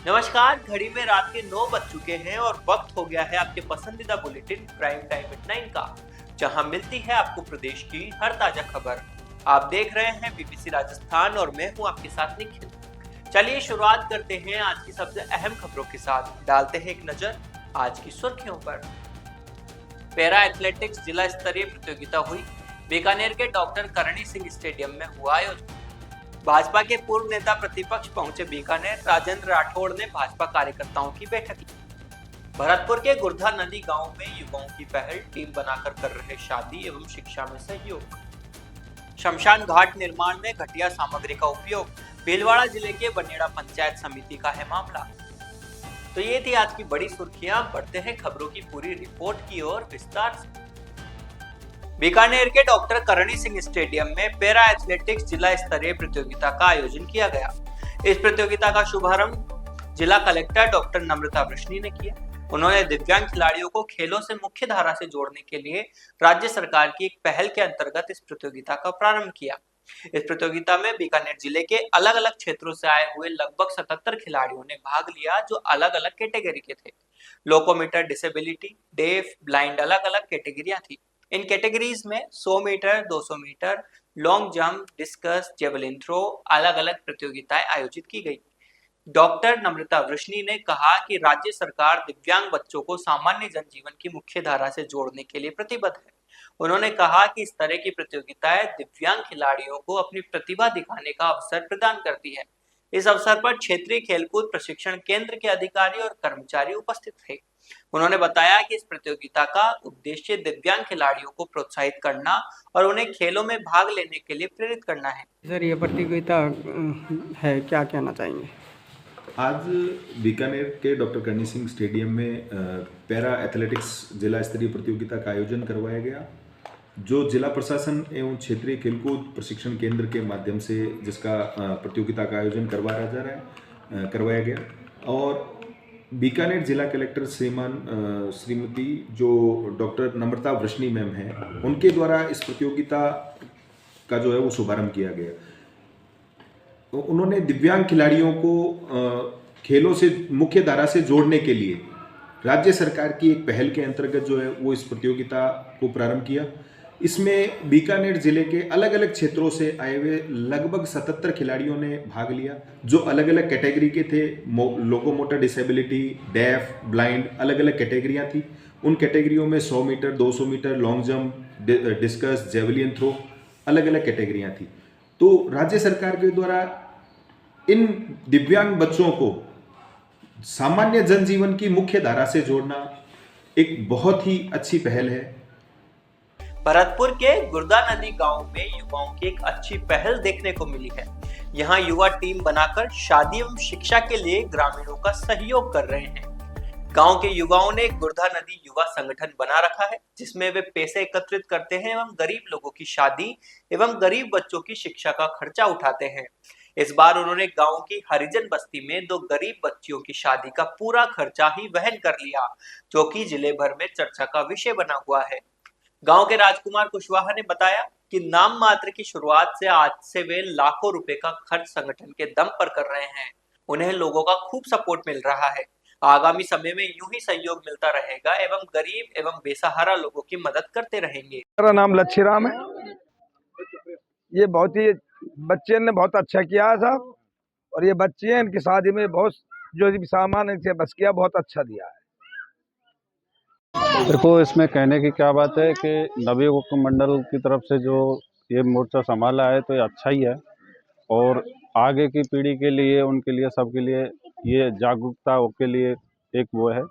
नमस्कार। घड़ी में रात के 9 बज चुके हैं और वक्त हो गया है आपके पसंदीदा बुलेटिन प्राइम टाइम एट 9 का, जहां मिलती है आपको प्रदेश की हर ताजा खबर। आप देख रहे हैं बीबीसी राजस्थान और मैं हूं आपके साथ निखिल। चलिए शुरुआत करते हैं आज की सबसे अहम खबरों के साथ। डालते हैं एक नजर आज की सुर्खियों पर। पैरा एथलेटिक्स जिला स्तरीय प्रतियोगिता हुई। बीकानेर के डॉक्टर करणी सिंह स्टेडियम में हुआ आयोजन। भाजपा के पूर्व नेता प्रतिपक्ष पहुंचे बीकानेर। राजेंद्र राठौड़ ने भाजपा कार्यकर्ताओं की बैठक की। भरतपुर के गुर्धा नदी गांव में युवाओं की पहल, टीम बनाकर कर रहे शादी एवं शिक्षा में सहयोग। शमशान घाट निर्माण में घटिया सामग्री का उपयोग। भीलवाड़ा जिले के बनेड़ा पंचायत समिति का है मामला। तो ये थी आज की बड़ी सुर्खियां। बढ़ते हैं खबरों की पूरी रिपोर्ट की ओर विस्तार से। बीकानेर के डॉक्टर करणी सिंह स्टेडियम में पैरा एथलेटिक्स जिला स्तरीय प्रतियोगिता का आयोजन किया गया। इस प्रतियोगिता का शुभारंभ जिला कलेक्टर डॉक्टर नम्रता वृष्णि ने किया। उन्होंने दिव्यांग खिलाड़ियों को खेलों से मुख्य धारा से जोड़ने के लिए राज्य सरकार की एक पहल के अंतर्गत इस प्रतियोगिता का प्रारंभ किया। इस प्रतियोगिता में बीकानेर जिले के अलग अलग क्षेत्रों से आए हुए लगभग 77 खिलाड़ियों ने भाग लिया, जो अलग अलग कैटेगरी के थे। लोकोमीटर, डिसेबिलिटी, डेफ, ब्लाइंड अलग अलग कैटेगरियां थी। इन कैटेगरीज में 100 meter, 200 meter, long jump, discus, javelin throw अलग अलग प्रतियोगिताएं आयोजित की गई। डॉक्टर नम्रता वृष्णि ने कहा कि राज्य सरकार दिव्यांग बच्चों को सामान्य जनजीवन की मुख्य धारा से जोड़ने के लिए प्रतिबद्ध है। उन्होंने कहा कि इस तरह की प्रतियोगिताएं दिव्यांग खिलाड़ियों को अपनी प्रतिभा दिखाने का अवसर प्रदान करती है। इस अवसर पर क्षेत्रीय खेलकूद प्रशिक्षण केंद्र के अधिकारी और कर्मचारी उपस्थित थे। उन्होंने बताया कि इस प्रतियोगिता का उद्देश्य दिव्यांग खिलाड़ियों को प्रोत्साहित करना और उन्हें खेलों में भाग लेने के लिए प्रेरित करना है। सर, ये प्रतियोगिता है, क्या कहना चाहेंगे? आज बीकानेर के डॉक्टर करणी सिंह स्टेडियम में पैरा एथलेटिक्स जिला स्तरीय प्रतियोगिता का आयोजन करवाया गया, जो जिला प्रशासन एवं क्षेत्रीय खेलकूद प्रशिक्षण केंद्र के माध्यम से जिसका प्रतियोगिता का आयोजन करवाया गया। और बीकानेर जिला कलेक्टर श्रीमती जो डॉक्टर नम्रता वृष्णि मैम हैं, उनके द्वारा इस प्रतियोगिता का जो है वो शुभारंभ किया गया। उन्होंने दिव्यांग खिलाड़ियों को खेलों से मुख्य धारा से जोड़ने के लिए राज्य सरकार की एक पहल के अंतर्गत जो है वो इस प्रतियोगिता को प्रारंभ किया। इसमें बीकानेर जिले के अलग अलग क्षेत्रों से आए हुए लगभग 77 खिलाड़ियों ने भाग लिया, जो अलग अलग कैटेगरी के थे। लोकोमोटर डिसेबिलिटी, डेफ, ब्लाइंड अलग अलग कैटेगरियां थी। उन कैटेगरियों में 100 meter, 200 meter, long jump, discus, javelin throw अलग अलग कैटेगरियां थी। तो राज्य सरकार के द्वारा इन दिव्यांग बच्चों को सामान्य जनजीवन की मुख्य धारा से जोड़ना एक बहुत ही अच्छी पहल है। भरतपुर के गुर्दा नदी गांव में युवाओं की एक अच्छी पहल देखने को मिली है। यहाँ युवा टीम बनाकर शादी एवं शिक्षा के लिए ग्रामीणों का सहयोग कर रहे हैं। गांव के युवाओं ने गुर्दा नदी युवा संगठन बना रखा है, जिसमें वे पैसे एकत्रित करते हैं एवं गरीब लोगों की शादी एवं गरीब बच्चों की शिक्षा का खर्चा उठाते हैं। इस बार उन्होंने गांव की हरिजन बस्ती में 2 गरीब बच्चियों की शादी का पूरा खर्चा ही वहन कर लिया, जो कि जिले भर में चर्चा का विषय बना हुआ है। गांव के राजकुमार कुशवाहा ने बताया कि नाम मात्र की शुरुआत से आज से वे लाखों रुपए का खर्च संगठन के दम पर कर रहे हैं। उन्हें लोगों का खूब सपोर्ट मिल रहा है। आगामी समय में यूं ही सहयोग मिलता रहेगा एवं गरीब एवं बेसहारा लोगों की मदद करते रहेंगे। मेरा नाम लच्छीराम है। ये बहुत ही बच्चे ने बहुत अच्छा किया है साहब, और ये बच्चे इनकी शादी में बहुत जो भी सामान इनसे बस किया बहुत अच्छा दिया है। देखो, इसमें कहने की क्या बात है कि नवयुवक मंडल की तरफ से जो ये मोर्चा संभाला है तो ये अच्छा ही है, और आगे की पीढ़ी के लिए, उनके लिए, सबके लिए ये जागरूकता के लिए एक वो है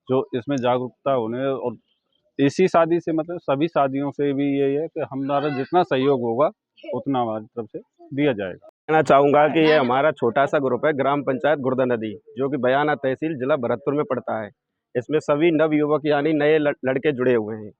जो इसमें जागरूकता होने, और इसी शादी से मतलब सभी शादियों से भी यही है कि हमारा जितना सहयोग होगा उतना हमारी तरफ से दिया जाएगा। कहना चाहूँगा कि ये हमारा छोटा सा ग्रुप है, ग्राम पंचायत गुर्दा नदी, जो कि बयाना तहसील जिला भरतपुर में पड़ता है। इसमें सभी नवयुवक यानी नए लड़के जुड़े हुए हैं,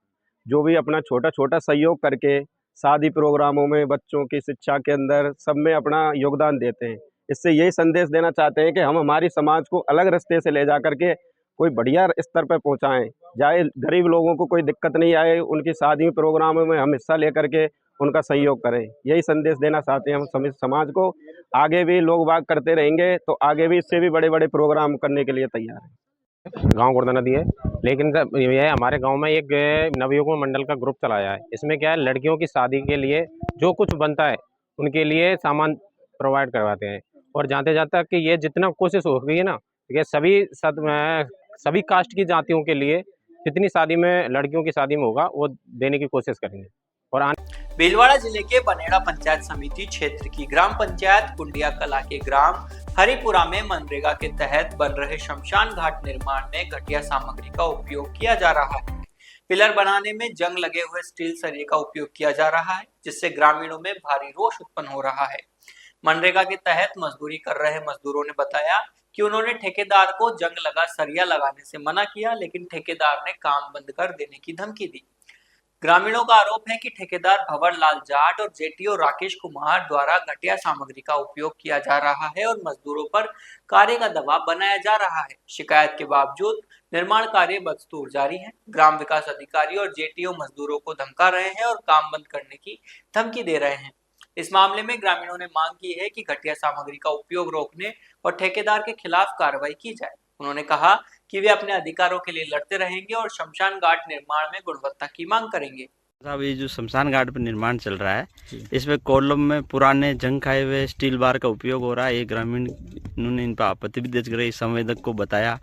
जो भी अपना छोटा छोटा सहयोग करके शादी प्रोग्रामों में, बच्चों की शिक्षा के अंदर सब में अपना योगदान देते हैं। इससे यही संदेश देना चाहते हैं कि हम हमारी समाज को अलग रास्ते से ले जा करके कोई बढ़िया स्तर पर पहुँचाएँ, जाए गरीब लोगों को कोई दिक्कत नहीं आए, उनकी शादी प्रोग्रामों में हम हिस्सा ले करके उनका सहयोग करें। यही संदेश देना चाहते हैं हम समाज को। आगे भी लोग बाग करते रहेंगे तो आगे भी इससे भी बड़े बड़े प्रोग्राम करने के लिए तैयार हैं। गांव गुर्दा नदी है, लेकिन ये हमारे गांव में एक नवयुवक मंडल का ग्रुप चलाया है। इसमें क्या है, लड़कियों की शादी के लिए जो कुछ बनता है उनके लिए सामान प्रोवाइड करवाते हैं। और जाते जाते कि ये जितना कोशिश हो गई है ना, ये सभी कास्ट की जातियों के लिए जितनी शादी में लड़कियों की शादी में होगा वो देने की कोशिश करेंगे। और भीलवाड़ा जिले के बनेड़ा पंचायत समिति क्षेत्र की ग्राम पंचायत कुंडिया कला के ग्राम हरिपुरा में मनरेगा के तहत बन रहे शमशान घाट निर्माण में घटिया सामग्री का उपयोग किया जा रहा है। पिलर बनाने में जंग लगे हुए स्टील सरिये का उपयोग किया जा रहा है, जिससे ग्रामीणों में भारी रोष उत्पन्न हो रहा है। मनरेगा के तहत मजदूरी कर रहे मजदूरों ने बताया कि उन्होंने ठेकेदार को जंग लगा सरिया लगाने से मना किया, लेकिन ठेकेदार ने काम बंद कर देने की धमकी दी। ग्रामीणों का आरोप है कि ठेकेदार भंवर लाल जाट और जेटीओ राकेश कुमार द्वारा घटिया सामग्री का उपयोग किया जा रहा है और मजदूरों पर कार्य का दबाव बनाया जा रहा है। शिकायत के बावजूद निर्माण कार्य बदस्तूर जारी है। ग्राम विकास अधिकारी और जेटीओ मजदूरों को धमका रहे हैं और काम बंद करने की धमकी दे रहे हैं। इस मामले में ग्रामीणों ने मांग की है कि घटिया सामग्री का उपयोग रोकने और ठेकेदार के खिलाफ कार्रवाई की जाए। उन्होंने कहा कि वे अपने अधिकारों के लिए लड़ते रहेंगे और शमशान घाट निर्माण में गुणवत्ता की मांग करेंगे। साहब, ये जो शमशान घाट पर निर्माण चल रहा है, इसमें कॉलम में पुराने जंग खाए हुए स्टील बार का उपयोग हो रहा है। ये ग्रामीणों ने इन पर आपत्ति भी दर्ज कराई, संवेदक को बताया,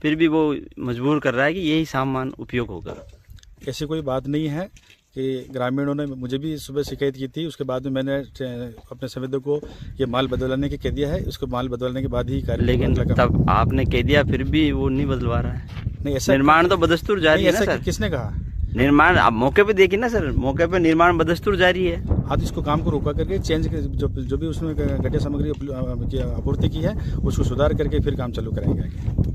फिर भी वो मजबूर कर रहा है कि यही सामान उपयोग होगा। ऐसी कोई बात नहीं है कि ग्रामीणों ने मुझे भी सुबह शिकायत की थी। उसके बाद में मैंने अपने संवेदक को ये माल बदलने के कह दिया है। उसको माल बदलने के बाद ही कार्य। लेकिन तब आपने कह दिया, फिर भी वो नहीं बदलवा रहा है। नहीं, ऐसा निर्माण तो बदस्तूर जारी है ना सर? किसने कहा? निर्माण आप मौके पे देखिए ना सर, मौके पे निर्माण बदस्तूर जारी है। हाँ, तो इसको काम को रोका करके चेंज जो भी उसमें घटिया सामग्री की आपूर्ति की है उसको सुधार करके फिर काम चालू कराएंगे आगे।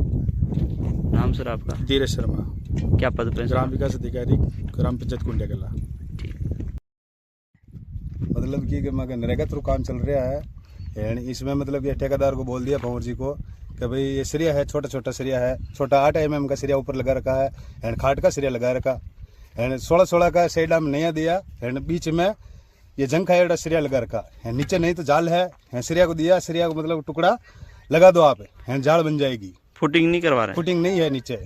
नाम सर आपका? धीरज शर्मा। क्या पद पे? ग्राम विकास अधिकारी, ग्राम पंचायत कुंडिया कला। मतलब कि नरेगा थ्रू काम चल रहा है। इसमें मतलब ये ठेकेदार को बोल दिया भंवर जी को कि भाई ये सरिया है, छोटा छोटा सरिया है, छोटा 8 mm का सरिया ऊपर लगा रखा है एंड खाट का सरिया लगा रखा एंड 16 का साइड में नया दिया एंड बीच में ये जंग खाया सरिया लगा रखा है। नीचे नहीं तो जाल है, सरिया को दिया, सरिया को मतलब टुकड़ा लगा दो आप, जाल बन जाएगी। फुटिंग नहीं करवा रहे? फुटिंग नहीं है, नीचे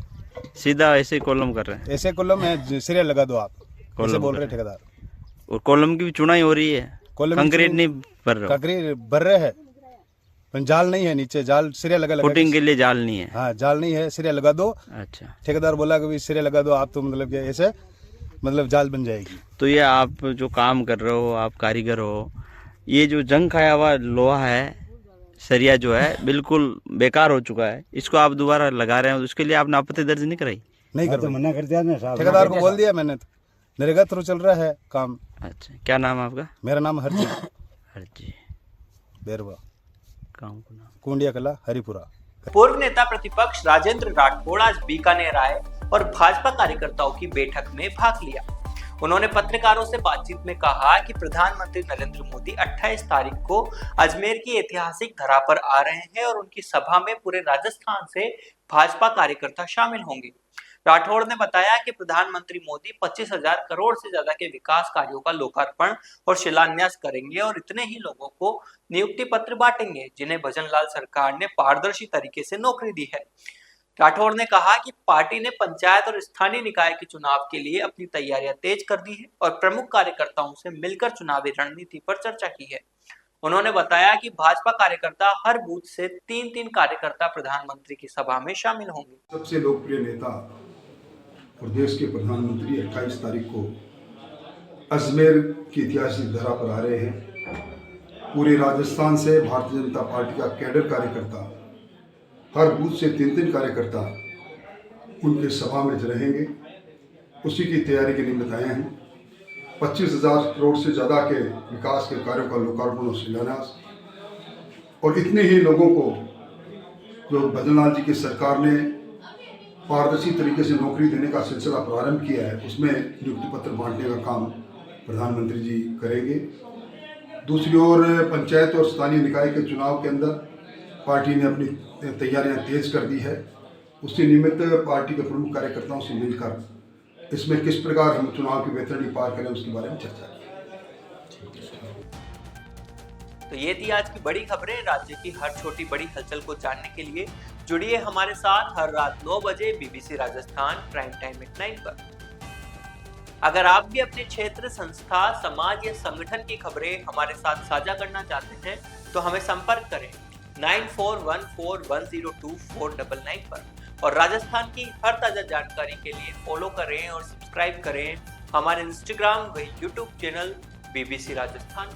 सीधा ऐसे कॉलम कर रहे हैं। ऐसे कॉलम है, सरिया लगा दो आप, ऐसे बोल रहे ठेकेदार। और कॉलम की भी चुनाई हो रही है, कंक्रीट नहीं भर रहे? कंक्रीट भर रहे हैं, जाल नहीं है नीचे, जाल सिरे लगा फुटिंग के लिए जाल नहीं है। हाँ, जाल नहीं है, सिरे लगा दो। अच्छा, ठेकेदार बोला कि सिरे लगा दो आप, तो मतलब कि ऐसे मतलब जाल बन जाएगी। तो ये आप जो काम कर रहे हो, आप कारीगर हो, ये जो जंग खाया हुआ लोहा है, सरिया जो है बिल्कुल बेकार हो चुका है, इसको आप दोबारा लगा रहे हैं, उसके लिए आपने आपत्ति दर्ज नहीं कराई? नहीं कर, मना कर दिया ठेकेदार को बोल दिया मैंने, नरेगा थ्रू चल रहा है काम। अच्छा, क्या नाम है आपका? मेरा नाम हरजी बेरवा, कुंडिया कला, हरिपुरा। पूर्व नेता प्रतिपक्ष राजेंद्र राठौड़ आज बीकानेर आए और भाजपा कार्यकर्ताओं की बैठक में भाग लिया। उन्होंने पत्रकारों से बातचीत में कहा कि प्रधानमंत्री नरेंद्र मोदी 28 तारीख को अजमेर की ऐतिहासिक धरा पर आ रहे हैं और उनकी सभा में पूरे राजस्थान से भाजपा कार्यकर्ता शामिल होंगे। राठौड़ ने बताया कि प्रधानमंत्री मोदी 25,000 करोड़ से ज्यादा के विकास कार्यों का लोकार्पण और शिलान्यास करेंगे और इतने ही लोगों को नियुक्ति पत्र बांटेंगे जिन्हें भजनलाल सरकार ने पारदर्शी तरीके से नौकरी दी है। राठौड़ ने कहा कि पार्टी ने पंचायत और स्थानीय निकाय के चुनाव के लिए अपनी तैयारियां तेज कर दी है और प्रमुख कार्यकर्ताओं से मिलकर चुनावी रणनीति पर चर्चा की है। उन्होंने बताया कि भाजपा कार्यकर्ता हर बूथ से 3-3 कार्यकर्ता प्रधानमंत्री की सभा में शामिल होंगे। सबसे लोकप्रिय नेता और देश के प्रधानमंत्री 28 तारीख को अजमेर की ऐतिहासिक धरा पर आ रहे हैं। पूरे राजस्थान से भारतीय जनता पार्टी का कैडर कार्यकर्ता, हर बूथ से 3-3 कार्यकर्ता उनके सभा में रहेंगे। उसी की तैयारी के निमित्त आए हैं। 25,000 करोड़ से ज़्यादा के विकास के कार्यों का लोकार्पण और शिलान्यास, और इतने ही लोगों को जो भजनलाल जी की सरकार ने पारदर्शी तरीके से नौकरी देने का सिलसिला प्रारंभ किया है, उसमें नियुक्ति पत्र बांटने का काम प्रधानमंत्री जी करेंगे। दूसरी ओर पंचायत और स्थानीय निकाय के चुनाव के अंदर पार्टी ने अपनी तैयारियां तेज कर दी है। उसी निमित्त पार्टी के प्रमुख कार्यकर्ताओं से मिलकर इसमें किस प्रकार हम चुनाव की बेहतरी पार करें उसके बारे में चर्चा की। तो ये थी आज की बड़ी खबरें। राज्य की हर छोटी बड़ी हलचल को जानने के लिए जुड़िए हमारे साथ हर रात 9 बजे BBC Rajasthan prime time at 9 पर। अगर आप भी अपने क्षेत्र, संस्था, समाज या संगठन की खबरें हमारे साथ साझा करना चाहते हैं तो हमें संपर्क करें 9414102499 पर और राजस्थान की हर ताजा जानकारी के लिए फॉलो करें और सब्सक्राइब करें हमारे इंस्टाग्राम व यूट्यूब चैनल बीबीसी राजस्थान।